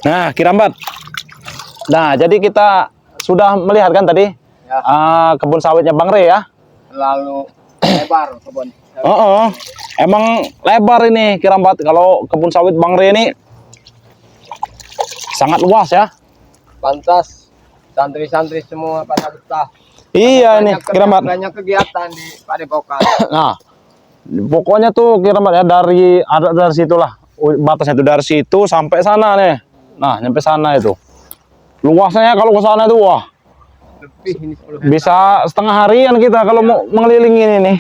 Nah, Kirambat. Nah, jadi kita sudah melihat kan tadi Ya. Kebun sawitnya Bang Re ya. Lalu lebar kebun. Emang lebar ini Kirambat. Kalau kebun sawit Bang Re ini sangat luas ya. Pantas santri-santri semua pada betah. Iya nih Kirambat. Banyak kegiatan di Padepokan. Nah, pokoknya tuh Kirambat ya dari situlah batasnya itu dari situ sampai sana nih. Nah, nyampe sana itu. Luasnya kalau ke sana itu wah. Lebih ini 10 Bisa setengah harian kita kalau mau mengelilingi ini nih.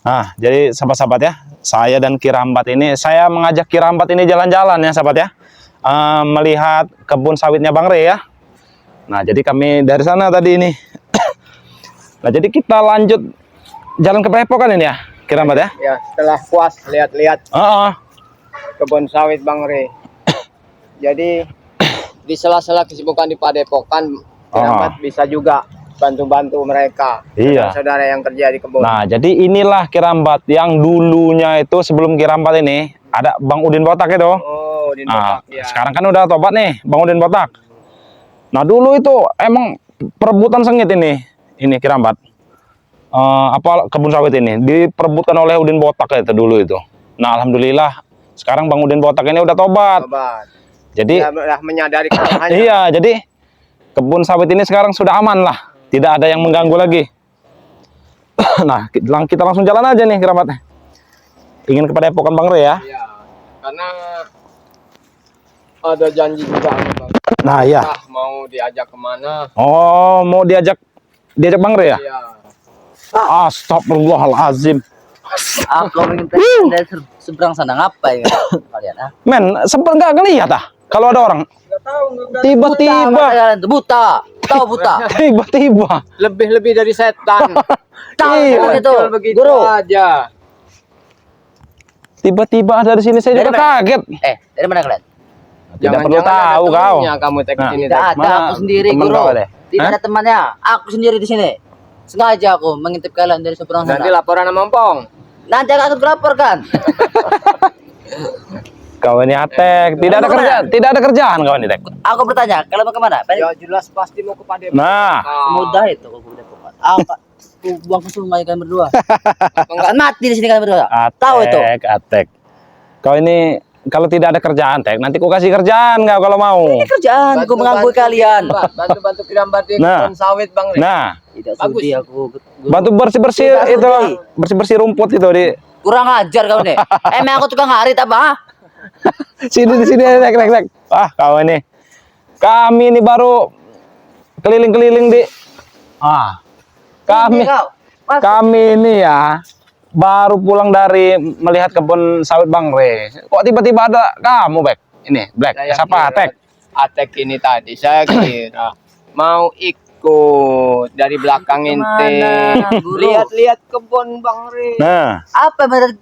Nah, jadi sahabat-sahabat ya, saya dan Kirambat ini, saya mengajak Kirambat ini jalan-jalan ya sahabat ya. Melihat kebun sawitnya Bang Re ya. Nah, jadi kami dari sana tadi ini. Nah, jadi kita lanjut jalan ke Padepokan ini ya, Kirambat ya. Ya, setelah puas lihat-lihat kebun sawit Bang Re. Jadi di sela-sela kesibukan di Padepokan, Kirambat bisa juga bantu-bantu mereka. Iya. Saudara yang kerja di kebun. Nah, jadi inilah Kirambat yang dulunya itu sebelum Kirambat ini ada Bang Udin Botak itu. Oh, Udin Botak ya. Sekarang kan udah tobat nih, Bang Udin Botak. Nah, dulu itu emang perebutan sengit ini Kirambat. Kebun sawit ini diperebutkan oleh Udin Botak itu dulu itu. Nah, alhamdulillah sekarang Bang Udin Botak ini udah tobat. Jadi sudah menyadari kesalahannya. Iya, jadi kebun sawit ini sekarang sudah aman lah, tidak ada yang mengganggu lagi. Nah, kita langsung jalan aja nih Kirambat. Ingin ke Padepokan Bang Re ya? Iya, karena ada janji juga sama Bang. Nah, iya. Mau diajak kemana? Oh, mau diajak Bang Re ya? Iya. Astagfirullahalazim. Aku ingin dari seberang sana ngapain kalian? Men, sempat nggak ngelihat kalau ada orang? Tiba-tiba. Buta, tahu buta. Tiba-tiba. Lebih dari setan. Tahu itu, begitu guru. aja. Tiba-tiba ada di sini, saya juga kaget. Dari mana kalian? Tidak perlu tahu kau. Kamu tek sini. Tidak ada, aku sendiri guru. Tidak ada temannya, aku sendiri di sini. Sengaja aku mengintip kalian dari seberang sana. Nanti laporan sama Ompong. Nanti akan kulaporkan. Kau ini Atek, tidak ada kerjaan kau ini Tek. Aku bertanya, kalian mau kemana? Ya jelas pasti mau ke Padepokan. Nah, Mudah itu aku Padepokan. Apa? Buang ke sungai kalian berdua. Akan mati di sini kalian berdua. Tahu itu? Atek. Kau ini kalau tidak ada kerjaan Tek, nanti ku kasih kerjaan kau kalau mau. Ini kerjaan, aku mengganggu kalian. Bantu-bantu Kirambat di kebun sawit Bang. Nah, tidak sudi aku. bantu bersih-bersih itu, bersih-bersih rumput itu di. Kurang ajar kau nih. Emang aku tukang ngarit apa? Sini di sini Tek. Kau ini. Kami ini baru keliling-keliling di. Kami ini ya baru pulang dari melihat kebun sawit Bang Re. Kok tiba-tiba ada kamu, Bek? Ini, Black. Siapa, Atek? Atek ini tadi saya kira mau ikut dari belakang ente. Lihat-lihat kebun Bang Re. Nah, apa yang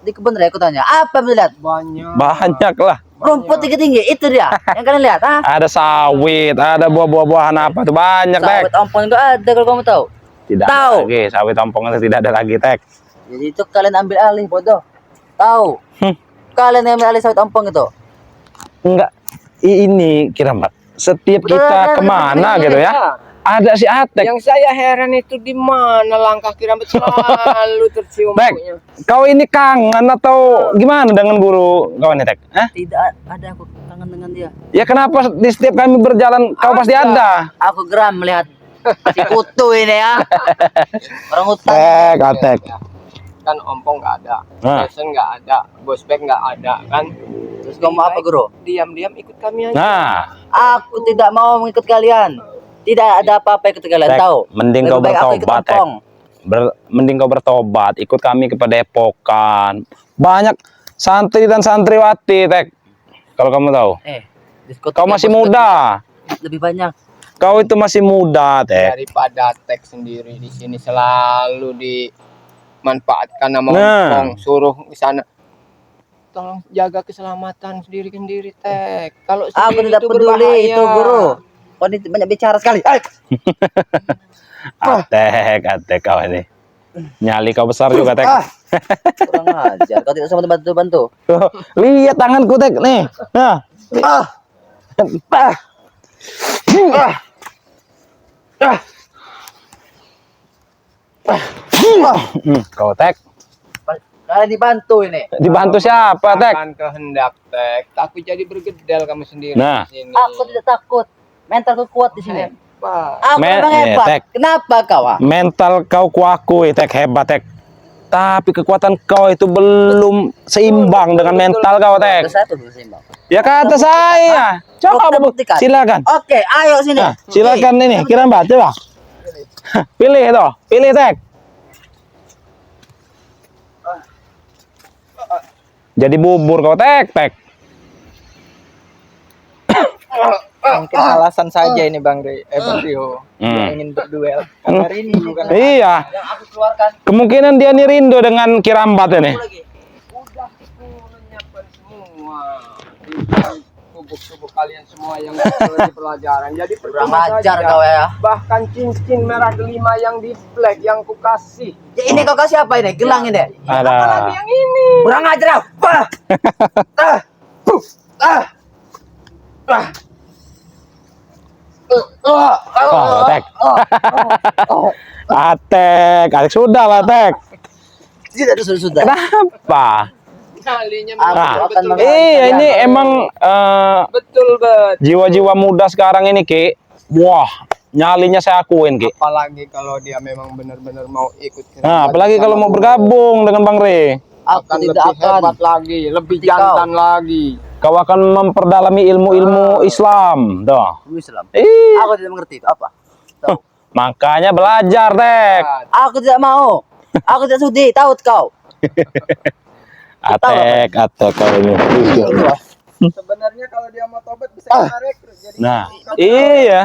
di kebun Re? Aku tanya. Apa yang lihat? banyak lah. Rumput tinggi-tinggi itu dia. Yang kalian lihat, Ada sawit, ada buah-buahan apa tuh banyak, Tek. Sawit ompong enggak ada kalau kamu tahu. Tidak tahu. ada lagi, sawit ompong itu tidak ada lagi, Tek. Jadi itu kalian ambil alih, bodoh. Tahu? Kalian yang ambil alih sawit ompong itu. Enggak, ini Kirambat. Setiap kita kemana gitu ya, ada si Atek. Yang saya heran itu di mana langkah Kirambat selalu tercium baunya. Kau ini kangen atau gimana dengan guru kau ini, Tek? Tidak ada, aku kangen dengan dia. Ya kenapa di setiap kami berjalan kau pasti ada? Aku geram melihat si kutu ini ya. Orang hutan. Atek. Kan ompong nggak ada, Jason nggak ada, Bosbek nggak ada kan. Terus kamu apa guru? Diam-diam ikut kami aja. Nah, aku tidak mau mengikut kalian. Tidak ada apa-apa ikut kalian, Tek, tahu. mending kau bertobat, Tek. Mending kau bertobat, ikut kami ke Padepokan. Banyak santri dan santriwati, Tek. Kalau kamu tahu. Kau masih muda. Lebih banyak. Kau itu masih muda, Tek. Daripada Tek sendiri di sini selalu dimanfaatkan sama Ompong, suruh di sana. Tolong jaga keselamatan sendiri, Tek. Kalau aku tidak peduli berbahaya. Itu guru. Kau ini banyak bicara sekali. Atek kau ini. Nyali kau besar juga, Tek. Kurang ajar. Kau tidak usah bantu-bantu. Lihat tanganku, Tek. Nih. Nah, Kau Tek. Kalian dibantu ini. Dibantu siapa, Tek? Akan kehendak Tek, tapi jadi bergedel kamu sendiri Nah. di sini. Aku tidak takut. Mentalku kuat di sini. Hebat. Aku memang hebat. Tek. Kenapa kau? Mental kau kuakui, Tek, hebat, Tek. Tapi kekuatan kau itu belum seimbang dengan mental kau, Tek. Satu seimbang. Ya kata saya. Coba buktikan. silakan. Oke, ayo sini. Nah, silakan ini, Kirambat, coba. Pilih itu, pilih Tek. Jadi bubur kau Tek, Tek. Mungkin alasan saja ini Bang Rio. Hmm. Ingin berduel. Karena rindu kan. Iya. Yang aku keluarkan. Kemungkinan dia nih rindu dengan Kirambat ini. Udah aku menyiapkan semua di tubuh kalian semua yang di pelajaran. Jadi Kurang percuma ajar saja. kau ya. Bahkan cincin merah delima yang di black yang ku kasih. Ya, ini kau kasih apa ini? Gelang ini. Ada. Apalagi yang ini. Kurang ajar. Apa? Oh, Tek. Tek, Tek sudah lah, Tek. Sudah. Kenapa? Kalinya Aku akan betul. Iya, ini emang Betul bet. jiwa-jiwa muda sekarang ini, Ki. Wah, nyalinya saya akuin, Ki. Apalagi kalau dia memang benar-benar mau ikut. Nah, apalagi kalau mau bergabung dengan Bang Re. Aku akan tidak lebih akan. hebat lagi, lebih Seperti kau. jantan lagi. Kau akan memperdalami ilmu-ilmu Islam, dah. Islam. Ih, Aku tidak mengerti apa. Tahu. makanya belajar, Tek. Aku tidak mau. Aku tidak sudi. Tahu kau. Atek kau ini. Sebenarnya kalau dia mau tobat bisa kita rekrut jadi. Nah, iya.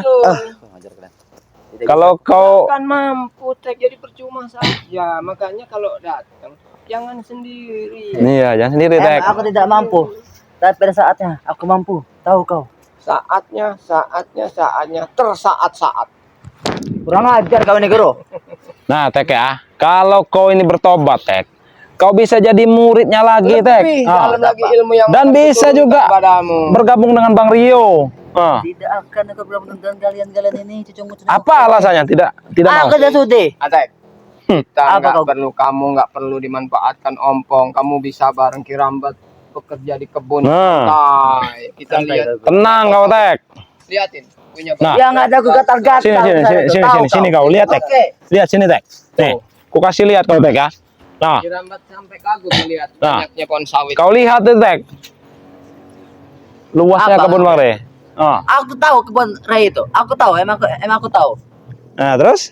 Kalau kau Kan mampu Tek, jadi percuma saja. Makanya kalau datang jangan sendiri. iya, jangan sendiri, Tek. Aku tidak mampu. Tapi pada saatnya aku mampu. Tahu kau. Saatnya tersaat-saat. Kurang ajar kau ini, Guru. Nah, Tek ya, kalau kau ini bertobat, Tek, kau bisa jadi muridnya lagi, Tek. Lebih Ah. dalam lagi ilmu yang Dan akan bisa kuturunkan juga kepadamu. bergabung dengan Bang Rio. Ah. Tidak akan aku belum dengan kalian ini cucu-cucu. Apa alasannya? Tidak mau. Aku tidak sudi. Atek. Kita Apa nggak kau? perlu, kamu nggak perlu dimanfaatkan ompong. Kamu bisa bareng Kirambat bekerja di kebun. Nah. Santai. Kita lihat. Tenang kau, Tek. Liatin. Punya Nah. Yang ada aku gatal-gatal. Sini kau lihat, Tek. Oke. Lihat sini, Tek. Nih, ku kasih lihat kau, Tek ya. Nah, Kirambat sampai kagum melihat Nah. banyaknya pohon sawit. kau lihat tuh, Tek. Luasnya Apa? kebun Bang Re. Ah. Aku tahu kebun raya itu. Aku tahu. Emang aku tahu. Nah, terus?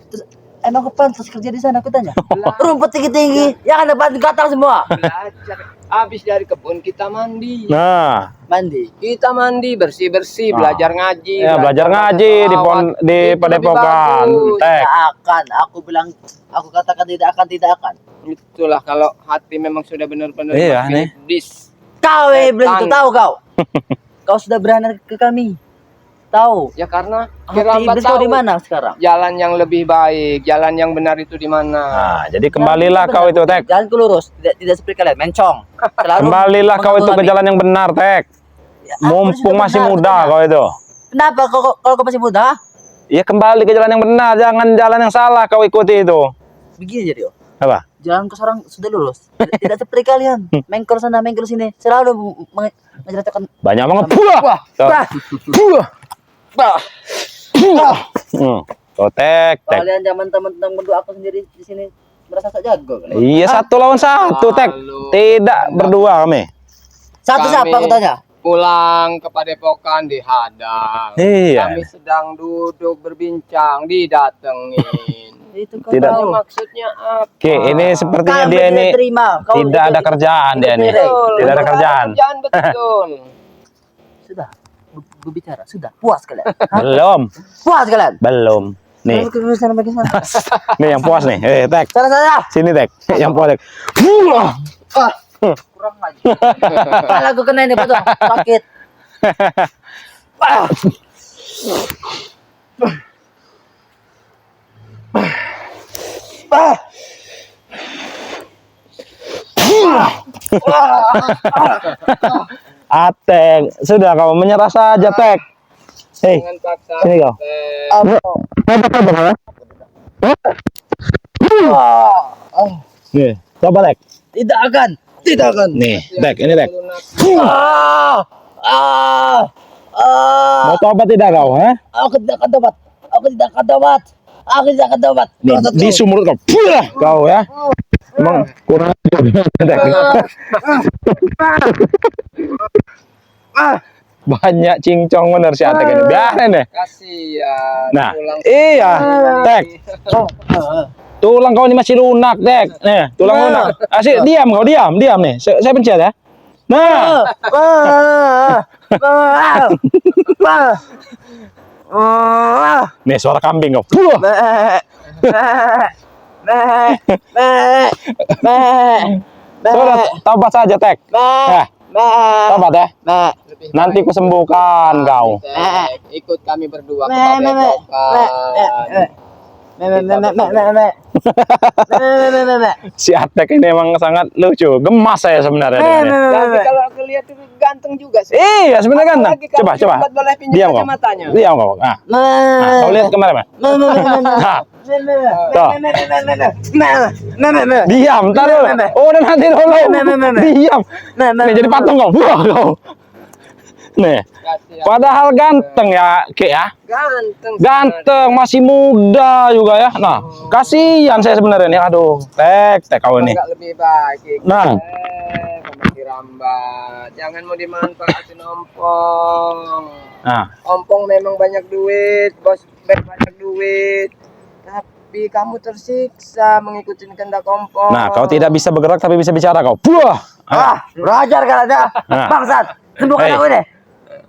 Terus, emang aku pantas kerja di sana? Aku tanya. Rumput tinggi-tinggi. Yang ada batu gatal semua. Belajar. Habis dari kebun kita mandi. Nah, Mandi. Kita mandi bersih-bersih, Ah. belajar ngaji. ya belajar ngaji di Itu Padepokan, lebih bagus. Tek. Tidak akan. Aku bilang. Aku katakan tidak akan. Tidak akan. Itulah kalau hati memang sudah benar-benar Iya, nih. dis. Kau belum Setan. tahu kau. Kau sudah beranak ke kami. Tahu. Ya karena Hati Kirambat iblis kau tahu di mana sekarang? jalan yang lebih baik, jalan yang benar itu di mana. Nah, jadi kembalilah kau itu, Tek. Jalan ku lurus, tidak seperti kalian, mencong. Selalu Kembalilah kau itu ke mengatur jalan yang benar, Tek. Ya, aku Mumpung sudah masih benar, muda katanya. kau itu. Kenapa kalau kau masih muda? Ya kembali ke jalan yang benar, jangan jalan yang salah kau ikuti itu. Begini jadi, Apa? jalan ku sekarang sudah lurus. Tidak seperti kalian, mengkor sana, mengkor sini, selalu menceritakan. Banyak banget. Buah. Tuh. Buah. Buah. Kau, Tek, Tek. Kalian zaman teman-teman berdua aku sendiri di sini merasa tak jago. Iya, 1 lawan 1, Tek. Tidak berdua kami. Satu Kami siapa aku tanya? Pulang ke Padepokan dihadang. Iya. Kami sedang duduk berbincang, didatengin. Itu kau Tidak. tahu. Maksudnya apa? Oke, ini sepertinya Kami dia tidak ini terima. Kau tidak ada kerjaan dia nih. Betul, Tidak ada betul, kerjaan. kerjaan betul. Sudah berbicara, sudah puas kalian. Hah? Belum. Puas kalian. Belum. Nih, Ke sana bagi sana. nih yang puas nih. Tek. Sana. Sini, Tek. Yang puas, Tek. Buah. Kurang aja. Kepala gue kena ini betul sakit. Atek, sudah kau menyerah saja, Tek. Hei, Jangan paksa. sini kau. Nih, coba Tek. Tidak akan. Tidak akan. Nih, Tek, ini Tek. Ah. Ah. Ah. Mau tobat tidak kau, ha? Aku tidak akan tobat. Aku tidak akan tobat. Aku tidak akan tobat. Nih, di sumur kau. Puh, kau ya. Emang kurang ajar, Tek. Banyak cincong bener si Atek ini. Biarin deh. Kasihan. Nah, Pulang iya, Tek. Tulang kau ini masih lunak, Tek. Nih, tulang lunak. Asik, diam kau, diam nih. Saya pencet ya. Nah, nih suara kambing kau. Puh. Sudah, tobat saja, Tek. Ya, tobat ya. lebih Nanti ku sembuhkan kau. baik. Ikut kami berdua ke Padepokan. Si Atek ini emang sangat lucu. Gemas saya sebenarnya. Tapi kalau aku lihat itu ganteng juga sih. Iya, sebenarnya kan. Apalagi kalau Coba. Kirambat boleh pinjam Diam kau. kacamatanya. Diam kau. Nah, kau lihat kemarin, Mas. Nah, tuh. Diam, ntar dulu. Oh, udah nanti dulu. Diam. Nih, jadi patung kau. Buah kau. Nih, Kasihan. padahal ganteng ya, Ki ya. Ganteng. Ganteng, masih muda juga ya. Nah, kasihan saya sebenarnya nih. Aduh, Tek kau ini. Enggak lebih baik. Nah. Kamu Kirambat. Jangan mau dimanfaatin ompong. Nah, Ompong memang banyak duit, bos banyak duit. Tapi kamu tersiksa mengikuti kehendak ompong. nah, kau tidak bisa bergerak tapi bisa bicara kau. Buah. Belajar kan ada. Nah. Bangsat. Sembuhkan Hei. aku ini.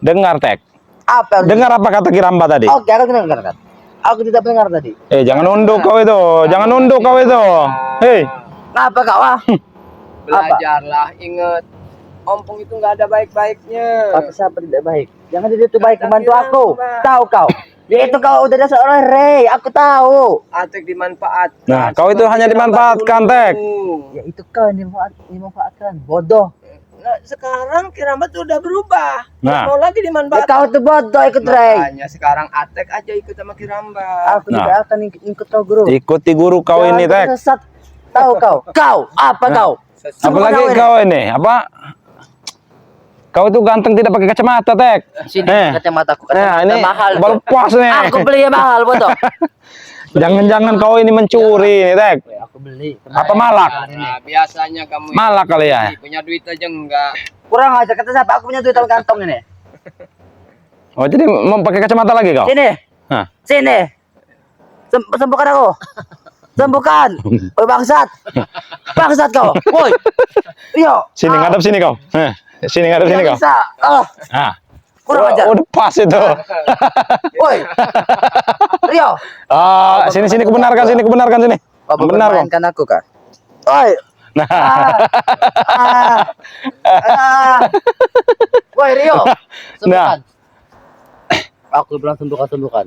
Dengar, Tek. Apa? Dengar apa kata Kirambat tadi? Oke, aku dengar kan. Aku tidak dengar tadi. Jangan nunduk kau itu. Jangan nunduk kau itu. Hei. Apa kau ah? Belajarlah, ingat. Ompong itu nggak ada baik-baiknya. Kata siapa tidak baik? Jangan dia itu baik membantu aku. Tahu kau? Dia itu kau udah seorang Rey. Aku tahu. Atek dimanfaatkan. Nah, kau itu hanya dimanfaatkan, Tek. Ya itu kau yang dimanfaatkan. Bodoh. Nah, sekarang Kirambat udah berubah. Nah. Mau lagi Ya, dimanfaatkan. kau tuh bodoh ikut Rey. Makanya sekarang Atek aja ikut sama Kirambat. Aku Nah. tidak akan ikut kau guru. Ikuti guru kau ini, Tek. Sesat. Tahu kau? Kau apa kau? Apalagi Semua kau ini, apa? Kau itu ganteng tidak pakai kacamata, Tek. Sini kacamataku. Nah, ini mahal. baru tuh. puas nih. Aku beli yang mahal, bodoh. Jangan-jangan kau ini mencuri nih, Tek. Aku beli. Apa malak? Nah, biasanya kamu Malak kali ya. punya duit aja enggak. Kurang aja kata siapa? Aku punya duit dalam kantong ini. Oh, jadi mau pakai kacamata lagi kau? Sini. Hah. Sini. Sembuhkan aku. Sembuhkan. Woi bangsat. Bangsat kau. Woi. Yo. Sini ngadep sini kau. Sini ngadep sini kau. Bisa. Ah. Kurang ajar. Udah pas itu. Woi. Rio. Sini kebenarkan sini. Kau Benar kau. mempermainkan aku kan? Woi. Nah. Woi Rio. Sembuhkan. Nah. Aku bilang sembuhkan.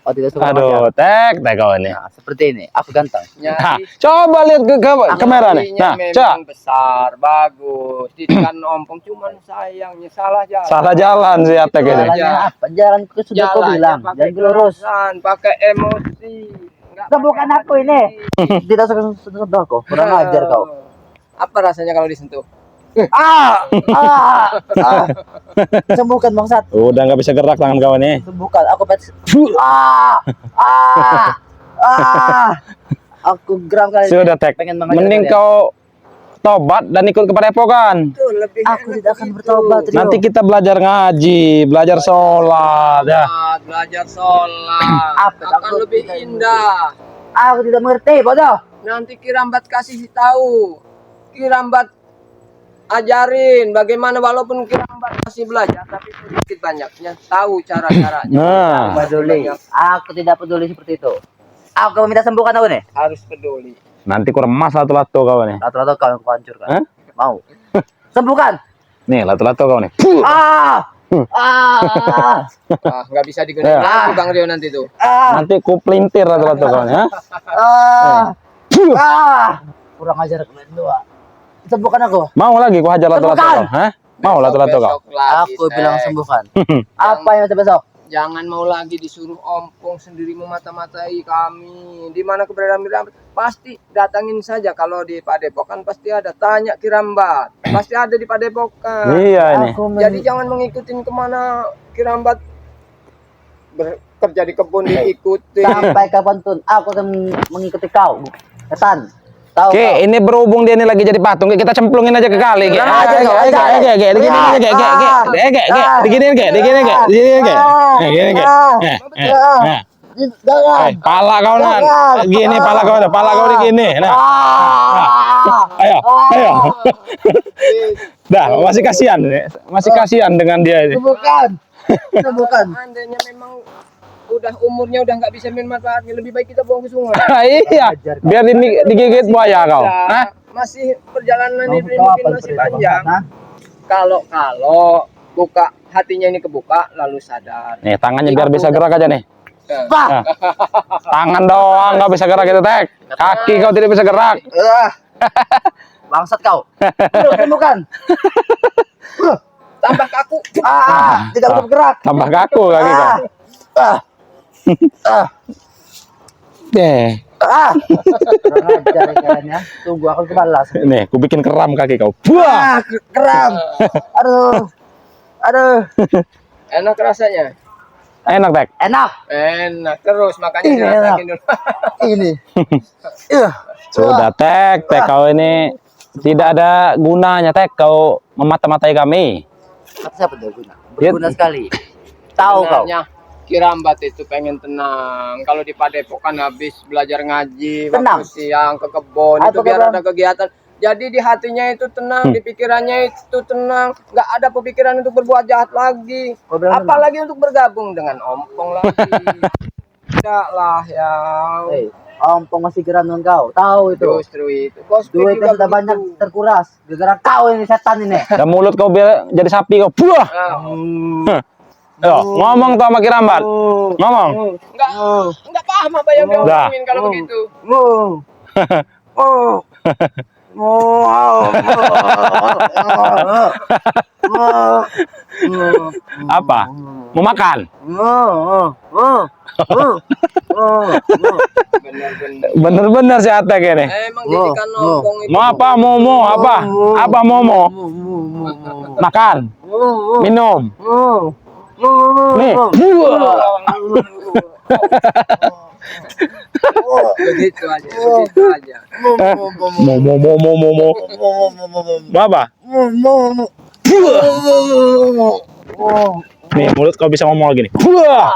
Oh tidak suka Aduh, Tek kau ini. Nah, seperti ini. Aku ganteng. Nah, coba lihat ke kamera nih. Nah, memang coba. besar, bagus. Didikan ompong cuman sayangnya salah jalan. Salah jalan sih Atek ini. Jalannya apa? Jalan ke sudah kau bilang. pakai Jangan lurus. kekerasan, pakai emosi. Nggak Sembuhkan pakai aku ini. Tidak suka sentuh aku. Kurang ajar kau. Apa rasanya kalau disentuh? Sembuhkan bangsat. Udah nggak bisa gerak tangan kau ini. Sembuhkan. Aku pet. Aku geram kali. Sudah, Tek. Pengen mengajar Mending kalian. kau tobat dan ikut ke Padepokan. Itu lebih Aku enak tidak akan begitu. bertobat. Rio. Nanti kita belajar ngaji, belajar sholat ya. Belajar sholat Apa? akan Aku lebih tidak indah. Aku tidak mengerti, bodoh. Nanti Kirambat kasih tahu. Kirambat ajarin bagaimana walaupun Kirambat masih belajar tapi sedikit banyaknya tahu cara-caranya. Nah. Peduli. Aku tidak peduli seperti itu. Aku meminta sembuhkan aku nih. Harus peduli. Nanti ku remas lato-lato kau nih. Rata-rata kau yang kuhancurkan. Hah? Mau. Sembuhkan. Nih, lato-lato kau nih. Nggak bisa digunakan lagi Bang Rio nanti tuh. Nanti ku pelintir lato-lato kau nih. Kurang ajar kalian dua. Sembuhkan aku. Mau lagi ku hajar lato-lato Sembuhkan. kau. Hah? Mau lah tuh kau. Besok lagi, Aku bilang Tek. sembuhkan. Apa yang besok? Jangan mau lagi disuruh ompong sendiri memata-matai kami. Di mana keberadaan Kirambat? Pasti datangin saja kalau di Padepokan pasti ada. Tanya Kirambat, pasti ada di Padepokan. Iya ini. Jadi jangan mengikutin kemana Kirambat bekerja di kebun diikuti. Sampai kapanpun aku akan mengikuti kau. Ketan. Tahu Oke, kau. ini berhubung dia ini lagi jadi patung, kita cemplungin aja ke kali. Begini aja, pala kau nan, gini pala kau gini. Nah, ayo. Dah, masih kasihan dengan dia ini. Bukan. Andainya memang udah umurnya udah nggak bisa main manfaatnya, lebih baik kita buang ke sungai. Iya, biar digigit buaya kau. Hah? Masih perjalanan ini mungkin masih panjang. Kalau buka hatinya ini kebuka lalu sadar. Nih, tangannya biar bisa gerak aja nih. Nah, Tangan doang nggak bisa gerak itu, Tek. Kaki kau tidak bisa gerak. Bangsat kau. Bukan. tambah kaku. Tidak bisa bergerak. Tambah kaku kaki kau. Deh. Kurang ajar kayaknya. Tunggu aku kebalas. Nih, ku bikin keram kaki kau. Buah. Keram. Aduh. Enak rasanya. Enak, Tek. Enak. Enak terus makanya Ini dirasain dulu. Ini. Sudah, Tek. Kau ini tidak ada gunanya, Tek. Kau memata-matai kami. Siapa dia guna? Berguna sekali. Tahu kau. Sebenarnya Kirambat itu pengen tenang. Kalau di Padepokan habis belajar ngaji, Tenang. waktu siang ke kebun Apa itu biar kebun? ada kegiatan. Jadi di hatinya itu tenang, di pikirannya itu tenang, nggak ada pemikiran untuk berbuat jahat lagi. Kau bilang Apalagi untuk bergabung dengan ompong lagi. Tidak lah ya. Hei, ompong masih geran dengan kau. Tahu itu. Justru itu. Bosku Duitnya juga sudah banyak begitu. terkuras. Gara-gara kau ini setan ini. Dan mulut kau biar jadi sapi kau. Buah. Ayo, ngomong tuh sama Kirambat. Ngomong. Enggak paham apa yang dia Dah. omongin kalau begitu. Apa? Mau makan? Benar-benar. Bener-bener si Atek ini. Emang didikan ompong itu. Mau apa? Momo apa? Apa momo? Makan. Minum. Nih. Buah. Begitu aja, begitu aja. Momo. Mau apa? Nih, mulut kau bisa ngomong lagi nih. Buah.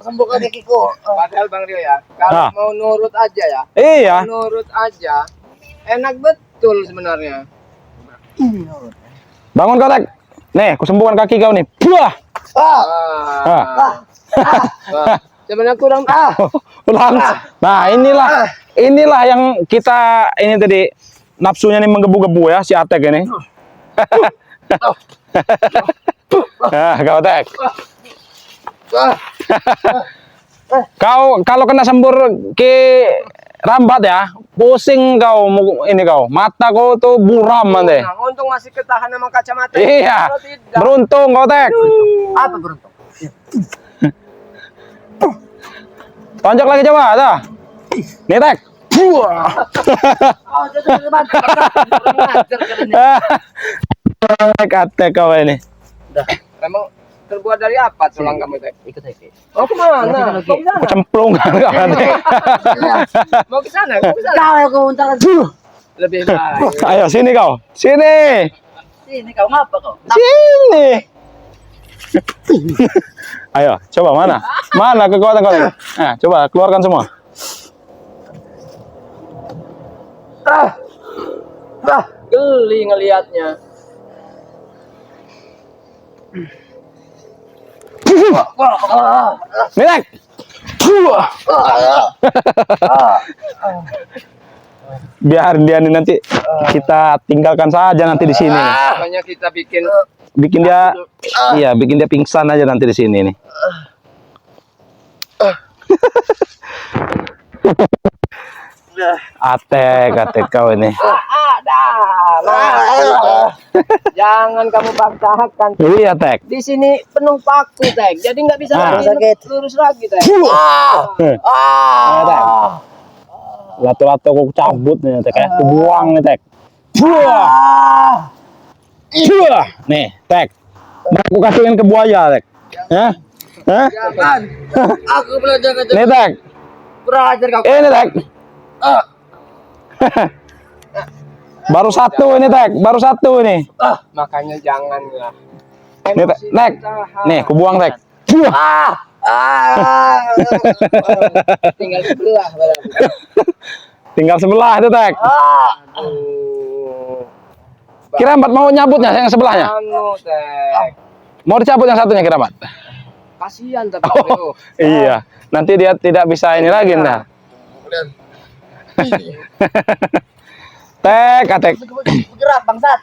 Sembuhkan kakiku. Padahal Bang Rio ya, kalau mau nurut aja ya, Iya. nurut aja, enak betul sebenarnya. Bangun kau, Tek. Nih, kusembuhkan kaki kau nih. Buah. Sebenarnya kurang Ulang. Nah, inilah yang kita ini tadi nafsunya nih menggebu-gebu ya si Atek ini. Nah, kau Tek. Kau kalau kena sembur ke rambat ya, pusing kau ini kau. Mata kau tuh buram nanti. Nah, untung masih ketahan sama kacamata. Iya. Kalau tidak, Beruntung kau Tek. Apa beruntung? Tonjok lagi coba, dah. Nih Tek. Buah. Oh, teman. Atek kau ini. emang terbuat dari apa tulang kamu Tek? Ikut aja. Mau kemana? Mau ke sana? Cemplung kau Tek. Mau ke sana? Mau ke sana? Kau yang kau untar. Lebih baik. Ayo sini kau. Sini. Sini kau ngapa kau? Sini. Ayo, coba mana? Mana kekuatan kau? Nah, coba keluarkan semua. Geli ngelihatnya. Nih, biar dia nih nanti kita tinggalkan saja nanti di sini. Makanya kita bikin Bikin dia, iya, bikin dia pingsan aja nanti di sini nih. Atek kau ini. Jangan kamu paksakan. Iya, Tek. Di sini penuh paku, Tek. Jadi nggak bisa lurus lagi, Tek. Tek. Lato-lato aku cabut nih, Tek. Aku buang nih, Tek. Nih, Tek. Aku kasihin ke buaya, Tek. Hah? Hah? Jangan. Aku belajar ke Nih, Tek. kurang ajar kau. Ini, Tek. Baru satu ini, Tek. Baru satu ini. Makanya jangan lah. Nih, Tek. Nih, aku buang, Tek. Tinggal sebelah. Tinggal sebelah itu, Tek. Kirambat mau nyabutnya yang sebelahnya? Anu, Tek. Mau dicabut yang satunya, Kirambat? Kasihan tapi Oh, iya. Nanti dia tidak bisa ini lagi, ntar. Tek, Tek. Bergerak bangsat.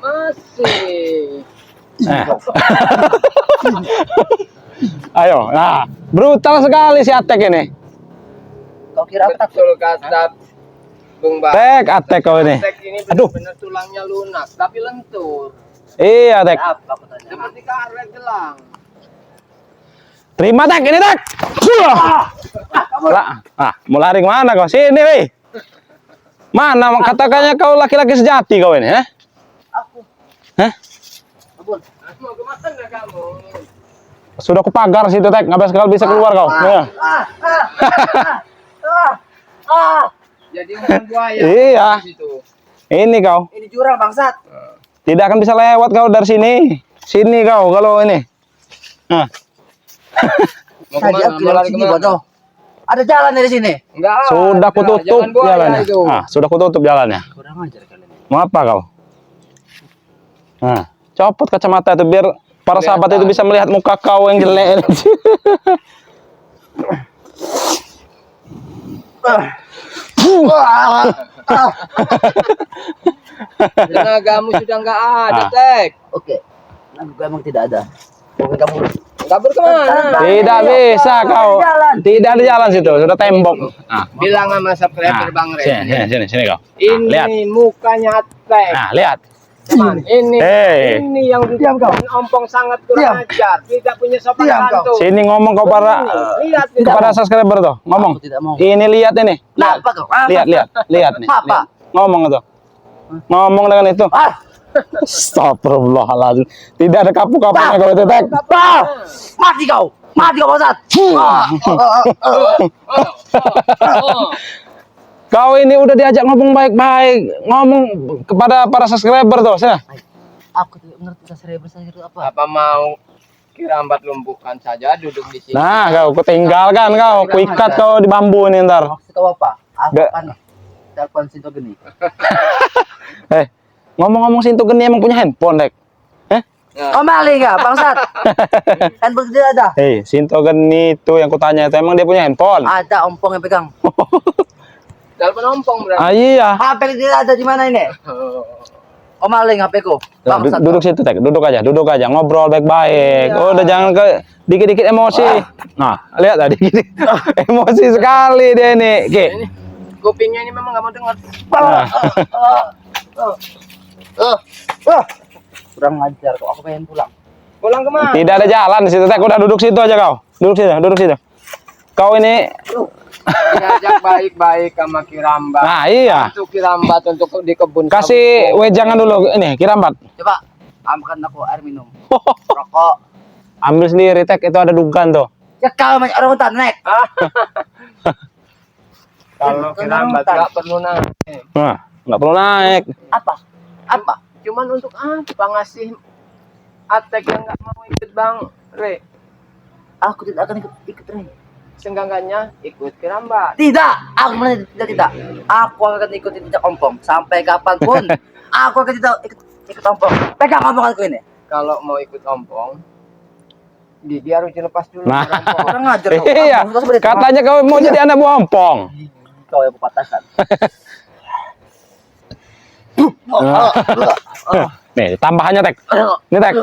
Masih. Ayo, nah, brutal sekali si Atek ini. Kau kira aku takut? Betul kata Bung Bang. Tek, Atek kau ini. Tek ini Aduh. benar-benar tulangnya lunak tapi lentur. Iya, Tek. Apa aku tanya? Seperti karet gelang. Terima, Tek, ini, Tek. Mau lari kemana kau? Sini, weh. Mana katakannya kau laki-laki sejati kau ini, eh? Aku. Hah? Abun. Mau kemana kamu? Sudah kupagar situ, Tek. Nggak sekali bisa keluar kau. Ya. Jadi bukan buaya. Iya. Gitu. Ini kau. Ini jurang bangsat. Tidak akan bisa lewat kau dari sini. Sini kau kalau ini. Nah. Mau Tadi kemana? aku Mau lewat lari sini kemana? bodoh. Ada jalan dari sini. Enggak. Sudah kututup Jangan buaya jalannya. itu. Sudah kututup jalannya. Kurang ajar kalian. Mau apa kau? Nah, copot kacamata itu biar para sahabat itu bisa melihat muka kau yang jelek. Tenagamu sudah enggak ada, Tek. Oke. Aku emang tidak ada. Oke kamu. Kabur kemana? Tidak bisa kau. Tidak ada jalan situ, sudah tembok. Nah, Bilang sama subscriber Bang Re. sini kau. Ini lihat. mukanya Tek. Nah, lihat. Cuman ini Hey. ini yang diam kau. Ompong sangat kurang ajar, tidak punya sopan santun. Sini ngomong kau para Lihat kepada subscriber tuh, ngomong. Aku tidak mau. Ini lihat ini. Lihat. Apa kau? Lihat nih. Apa? Lihat. Ngomong tuh. Ngomong dengan itu. Astagfirullahaladzim. Tidak ada kapuk-kapuknya kau itu, Tek. Mati kau. Mati kau bangsat. Kau ini udah diajak ngomong baik-baik, ngomong kepada para subscriber tuh, sana. Aku tidak mengerti subscriber saya itu apa. Apa mau Kirambat lumpuhkan saja duduk di sini? Nah, kau tinggalkan kau, kuikat kau di bambu ini ntar. Maksud kau apa? Aku Nggak. kan telepon Sinto Geni. Ngomong-ngomong Sinto Geni emang punya handphone, Dek. Oh maling enggak bangsat? Handphone tidak ada. Sinto Geni itu yang kutanya itu emang dia punya handphone. Ada ompong yang pegang. Telepon ompong berarti. Iya. HP tidak ada di mana ini? Oh maling HP ku. Nah, Bangsat. duduk situ, Tek. Duduk aja, ngobrol baik-baik. Udah jangan ke dikit-dikit emosi. Nah, lihat tadi emosi sekali dia ini. Ki. Kupingnya ini memang nggak mau dengar. Nah. Kurang ajar kok. Aku pengen pulang. Pulang kemana? Tidak ada jalan di situ, Tek. Udah duduk situ aja kau. Duduk situ. Kau ini Diajak baik-baik sama Kirambat. nah iya. Untuk Kirambat untuk di kebun. Kasih sawo. wejangan dulu ini, Kirambat. Coba amkan aku air minum. Rokok. Ambil sendiri, Tek. Itu ada dugaan tuh. Ya kau macam orang hutan naik. Kalau Kirambat nggak perlu naik. Nah, nggak perlu naik. Apa? Apa? Cuman untuk apa ngasih Atek yang nggak mau ikut Bang Re? Aku tidak akan ikut Ray. Senggangannya ikut Kirambat. Tidak, aku benar tidak. Aku akan ikuti jejak ompong sampai kapanpun. Aku akan tidak ikut ompong. Pegang ompong aku ini. Kalau mau ikut ompong, gigi harus dilepas dulu. Nah. Kirambat. Kurang ajar kau. Iya. Kamu sudah seperti- Katanya kau mau jadi anak buah ompong. Kau yang kupatahkan. Nih, tambahannya, Tek. Ini, Tek.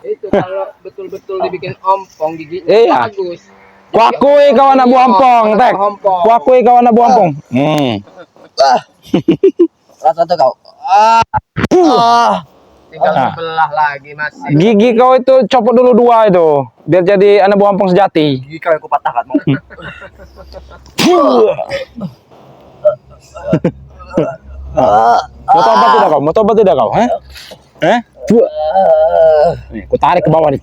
Itu kalau betul-betul dibikin ompong giginya Iya. bagus. Kuakui kau anak buah ompong, Tek. Ompong. Kuakui kau anak buah ompong. Rasa tuh kau. Tinggal Ah. sebelah lagi masih. Gigi kau itu copot dulu 2 itu, biar jadi anak buah ompong sejati. Gigi kau yang ku patahkan. Mau tobat tidak kau? Mau tobat tidak kau? Hah? Eh? Nih, ku tarik ke bawah nih.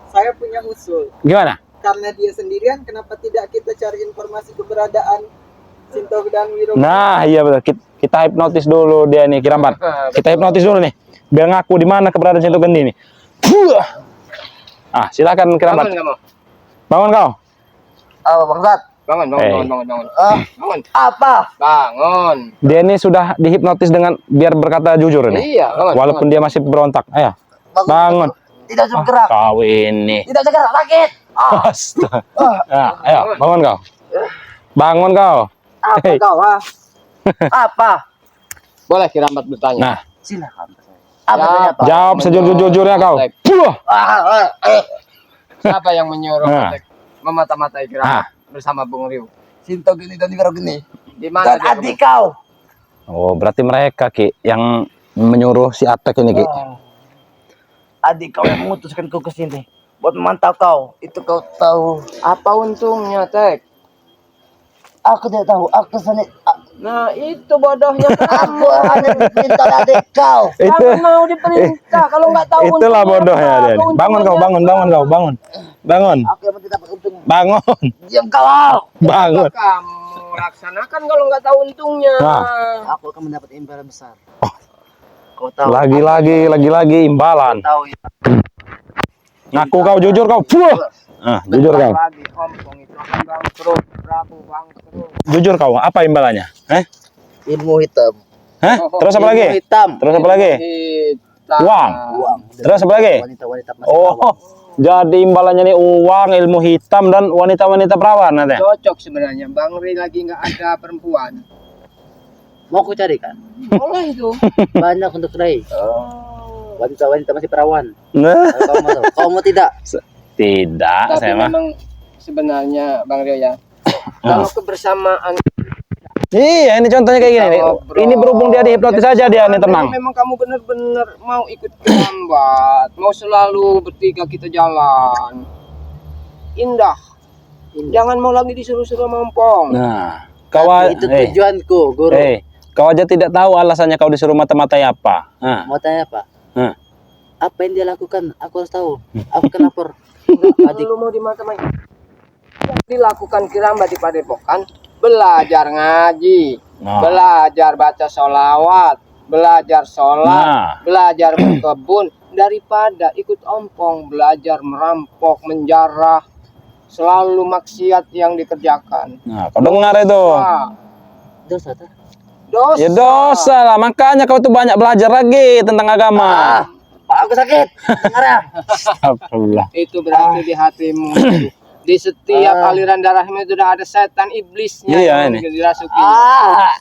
Saya punya usul. Gimana? Karena dia sendirian, kenapa tidak kita cari informasi keberadaan Sinto dan Wiro? Nah, iya betul. Kita hipnotis dulu dia nih, Kirambat. Kita hipnotis dulu nih, biar ngaku di mana keberadaan Sinto Gendi nih. Ah, silakan Kirambat. Bangun kamu. Bangun kau. Oh, bangsat. Bangun, Eh. bangun. Ah, Bangun. apa? Bangun. Dia ini sudah dihipnotis dengan biar berkata jujur nih. Iya, bangun. Walaupun dia masih berontak. Ayo, bangun. Tidak bisa bergerak. Kau ini. Tidak bisa bergerak. Sakit. Astaga. Nah, ayo, bangun kau. Bangun kau. Apa Hei. kau? Apa? Boleh Kirambat bertanya. Nah, Silakan. Apa Ya, tanya apa? jawab sejujur-jujurnya kau. Puh. Siapa yang menyuruh Nah. Tek memata-matai Kirambat bersama Bung Riu? Sinto gini dan Wiro gini. Di mana Dan dia adik kau. Oh, berarti mereka Ki yang menyuruh si Atek ini Ki. Adik kau yang memutuskan ku ke sini buat memantau kau. Itu kau tahu. Apa untungnya, Tek? Aku tidak tahu. Aku sendiri. Nah, itu bodohnya Aku hanya diperintah adik kau. Itu Jangan mau diperintah kalau nggak tahu itulah untungnya bodohnya apa, dia. Bangun kau, keuntungannya bangun kau, bangun. Bangun. Aku yang tidak dapat untung. Bangun. Diam kau. Bangun. apa kamu laksanakan kalau nggak tahu untungnya. Nah. Aku akan mendapat imbalan besar. Kau tahu. Lagi-lagi imbalan. Tahu ya. Ngaku kau jujur kau. Puh. Ah, jujur kau. Lagi ompong itu akan bangkrut, Prabu bangkrut. Jujur kau, apa imbalannya? Ilmu hitam. Hah? Terus apa Ilmu lagi? hitam. Terus apa lagi? Hitam. Uang. Uang. Terus apa lagi? Wanita-wanita masih Oh, perawan. jadi imbalannya nih uang, ilmu hitam dan wanita-wanita perawan nanti. Cocok sebenarnya. Bang Ri lagi nggak ada perempuan. Mau aku carikan. Boleh itu. Banyak untuk Ray. Wanita-wanita masih perawan. Nah, Kalau kau mau tahu. Kau mau tidak? tidak, Tapi saya mah. memang sebenarnya Bang Rio ya. Kalau kebersamaan Iya, ini contohnya kayak gini nih. Ngobrol. Ini berhubung dia dihipnotis aja dia nih tenang. Memang kamu benar-benar mau ikut lambat, mau selalu bertiga kita jalan. Indah. Jangan mau lagi disuruh-suruh mampong. Nah, kau Tapi itu tujuanku, guru. kau aja tidak tahu alasannya kau disuruh mata-matai apa. Nah, Mau tanya apa? Hah. Apa yang dia lakukan? Aku harus tahu. Aku akan lapor. Adik. Lu mau dimata-matai. Yang dilakukan Kirambat di Padepokan, belajar ngaji, Nah. belajar baca sholawat, belajar sholat, Nah. belajar berkebun, daripada ikut ompong, belajar merampok, menjarah, selalu maksiat yang dikerjakan. Nah, kau dengar itu. Nah, Dosa tak? dosa. Ya dosa lah, makanya kau tuh banyak belajar lagi tentang agama. Pak aku sakit. Dengar ya? Astagfirullah. Itu berarti di hatimu. Di setiap aliran darahmu itu sudah ada setan iblisnya Iya, yang ini. dirasuki. Ah.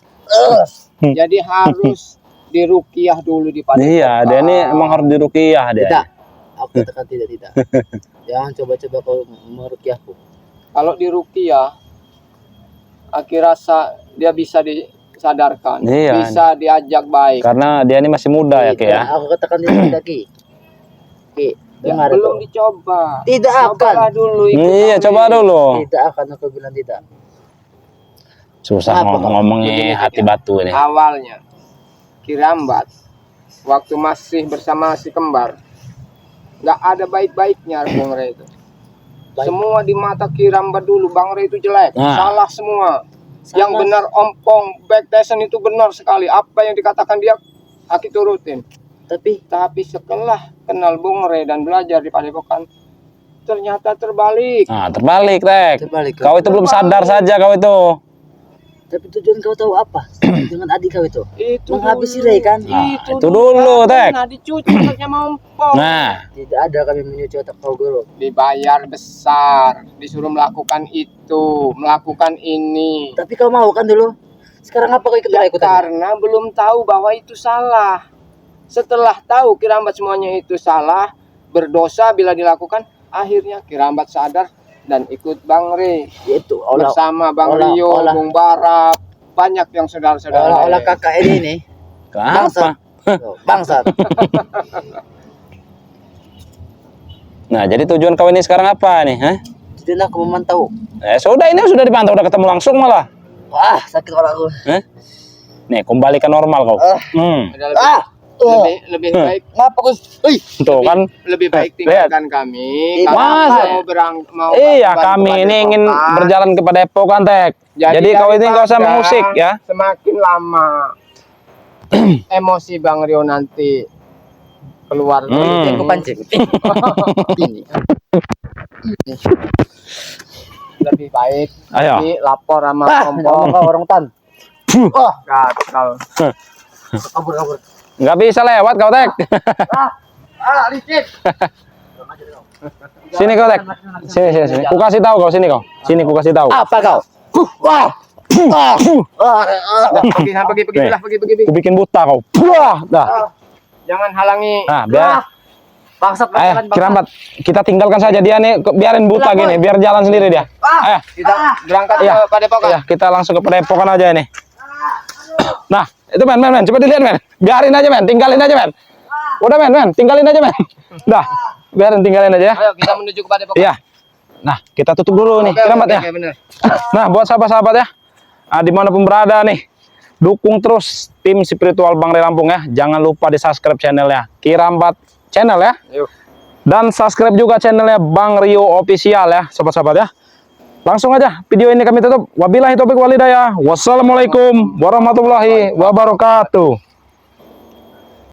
Jadi harus diruqyah dulu di Padepokan. Iya, dia ini emang harus diruqyah dia. Tidak. Aku katakan tidak. Jangan coba-coba kau meruqyahku. Kalau diruqyah, akhir rasa dia bisa disadarkan, Iya. bisa diajak baik. Karena dia ini masih muda ya, Ki ya. Aku katakan tidak, Ki. Ki, dengar Belum itu. dicoba. Tidak Cobalah akan. dulu. ikut Iya, kami. coba dulu. Tidak akan aku bilang tidak. Susah Apa, ngomongnya hati batu ini. Awalnya Kirambat waktu masih bersama si kembar, nggak ada baik-baiknya Bang Ray itu. Baik. Semua di mata Kirambat dulu Bang Ray itu jelek, Nah. salah semua. Sama. Yang benar ompong, backtason itu benar sekali. Apa yang dikatakan dia, Aki turutin. Tapi setelah kenal Bung Ray dan belajar di Padepokan, ternyata terbalik. Nah, terbalik, Rek. Terbalik. Kau itu belum sadar saja kau itu. Tapi tujuan kau tahu apa? Dengan adik kau itu. Itu Menghabisi dulu. Ray kan? Itu dulu, Tek. Nah, dicuci otaknya mau empong. Nah, Tidak ada kami menyuci otak kau guru. Dibayar besar, disuruh melakukan itu, melakukan ini. Tapi kau mau kan dulu? Sekarang apa kau ikut-ikutan? Karena belum tahu bahwa itu salah. Setelah tahu Kirambat semuanya itu salah, berdosa bila dilakukan, akhirnya Kirambat sadar dan ikut Bang Re Yaitu bersama Bang Rio, Bung Barap, banyak yang saudara-saudara. olah kakak ini nih. apa? Bangsat. Nah, jadi tujuan kau ini sekarang apa nih? Hah? Tujuan aku memantau. Sudah, ini sudah dipantau, udah ketemu langsung malah. Wah, sakit kepala aku. Hah? Nih, kembali ke normal kau. Udah lebih baik. Ngapa kau? Tuh kan. Lebih baik tinggalkan kami. Masa? Mau Iya, bantu kami ini Padepokan. ingin berjalan ke Padepokan, Tek. Jadi kau ini nggak usah daripada mengusik ya. Semakin lama emosi Bang Rio nanti keluar. Aku pancing. Ini. Lebih baik Ayo. nanti lapor sama Ngomong kau orang tan. Oh, gatal. Kabur. Nggak bisa lewat kau, Tek. Licin. Sini kau, Tek. Sini. Ku kasih tahu kau, sini kau. Sini ku kasih tahu. Apa kau? Wah. Pergi. Ku bikin buta kau. Wah, dah. Jangan halangi. Nah, biar Bangsat. Kirambat, kita tinggalkan saja dia nih, biarin buta gini, biar jalan sendiri dia. Kita berangkat Iya. ke Padepokan. Ya, kita langsung ke Padepokan aja ini. Nah, itu men, coba dilihat men. Biarin aja men, tinggalin aja men. Udah men, tinggalin aja men. Dah, biarin tinggalin aja ya. Ayo kita menuju ke Padepokan. Iya. Nah, kita tutup dulu nih, Kirambat ya. Oke, bener. Nah, buat sahabat-sahabat ya, dimanapun berada nih, dukung terus tim spiritual Bang Ray Lampung ya. Jangan lupa di subscribe channelnya Kirambat channel ya. Yuk. Dan subscribe juga channelnya Bang Rio Official ya, sahabat-sahabat ya. Langsung aja video ini kami tutup. Wabillahi taufiq walhidayah. Wassalamualaikum warahmatullahi wabarakatuh.